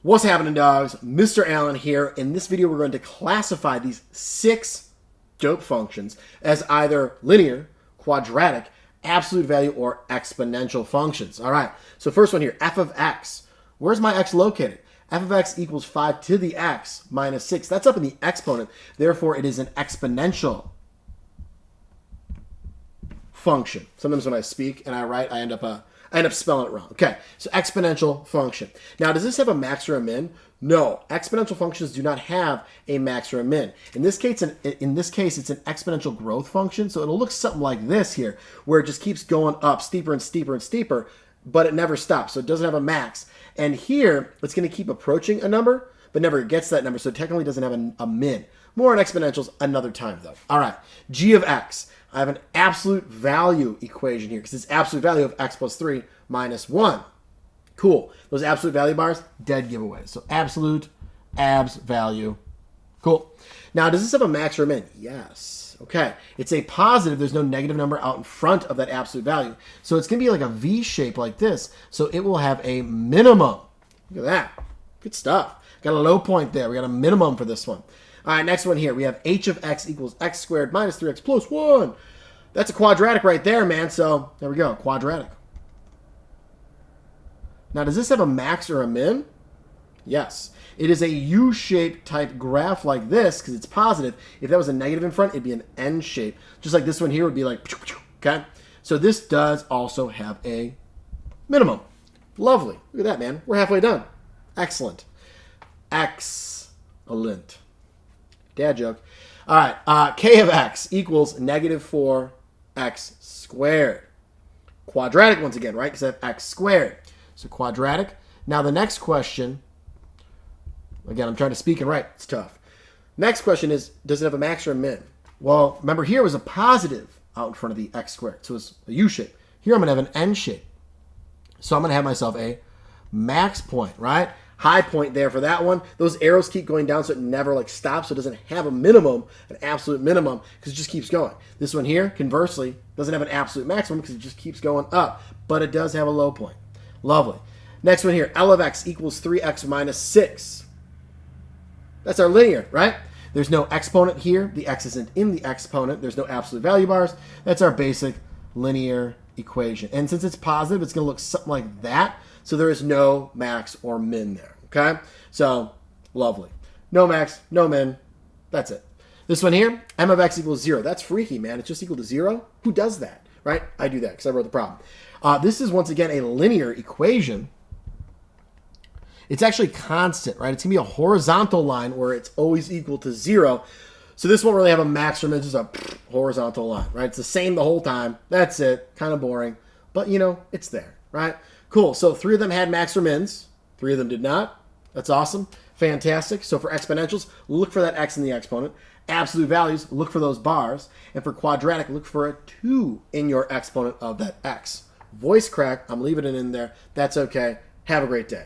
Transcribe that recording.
What's happening, dogs? Mr. Allen here. In this video, we're going to classify these 6 dope functions as either linear, quadratic, absolute value, or exponential functions. All right, so first one here, f of x. Where's my x located? F of x equals 5 to the x minus 6. That's up in the exponent. Therefore, it is an exponential function. Sometimes when I speak and I write, I end up spelling it wrong. Okay, so exponential function. Now, does this have a max or a min? No, exponential functions do not have a max or a min. In this case, it's an exponential growth function, so it'll look something like this here, where it just keeps going up steeper and steeper and steeper, but it never stops, so it doesn't have a max. And here, it's going to keep approaching a number, but never gets to that number, so it technically doesn't have a min. More on exponentials another time, though. All right, g of x. I have an absolute value equation here because it's absolute value of x plus 3 minus 1. Cool. Those absolute value bars, dead giveaway. So absolute, abs, value. Cool. Now, does this have a max or a min? Yes. Okay. It's a positive. There's no negative number out in front of that absolute value. So it's going to be like a V shape like this. So it will have a minimum. Look at that. Good stuff. Got a low point there. We got a minimum for this one. All right, next one here. We have h of x equals x squared minus 3x plus 1. That's a quadratic right there, man. So there we go, quadratic. Now, does this have a max or a min? Yes. It is a U-shaped type graph like this because it's positive. If that was a negative in front, it'd be an N shape. Just like this one here would be like, okay? So this does also have a minimum. Lovely. Look at that, man. We're halfway done. Excellent. Excellent. Dad joke. All right, k of x equals negative 4x squared. Quadratic once again, right? Because I have x squared. So quadratic. Now the next question, again, I'm trying to speak and write. It's tough. Next question is, does it have a max or a min? Well, remember here was a positive out in front of the x squared. So it's a U shape. Here I'm going to have an N shape. So I'm going to have myself a max point, right? High point there for that one. Those arrows keep going down so it never like stops, so it doesn't have a minimum, an absolute minimum, because it just keeps going. This one here, conversely, doesn't have an absolute maximum because it just keeps going up, but it does have a low point. Lovely. Next one here, L of x equals 3x minus 6. That's our linear, right? There's no exponent here. The x isn't in the exponent. There's no absolute value bars. That's our basic linear equation. And since it's positive, it's going to look something like that. So there is no max or min there, okay? So, lovely. No max, no min. That's it. This one here, m of x equals 0. That's freaky, man. It's just equal to 0. Who does that, right? I do that because I wrote the problem. This is, once again, a linear equation. It's actually constant, right? It's going to be a horizontal line where it's always equal to 0. So this won't really have a max or min, just a horizontal line, right? It's the same the whole time. That's it. Kind of boring. But, you know, it's there, right? Cool. So 3 of them had max or mins. 3 of them did not. That's awesome. Fantastic. So for exponentials, look for that x in the exponent. Absolute values, look for those bars. And for quadratic, look for a 2 in your exponent of that x. Voice crack, I'm leaving it in there. That's okay. Have a great day.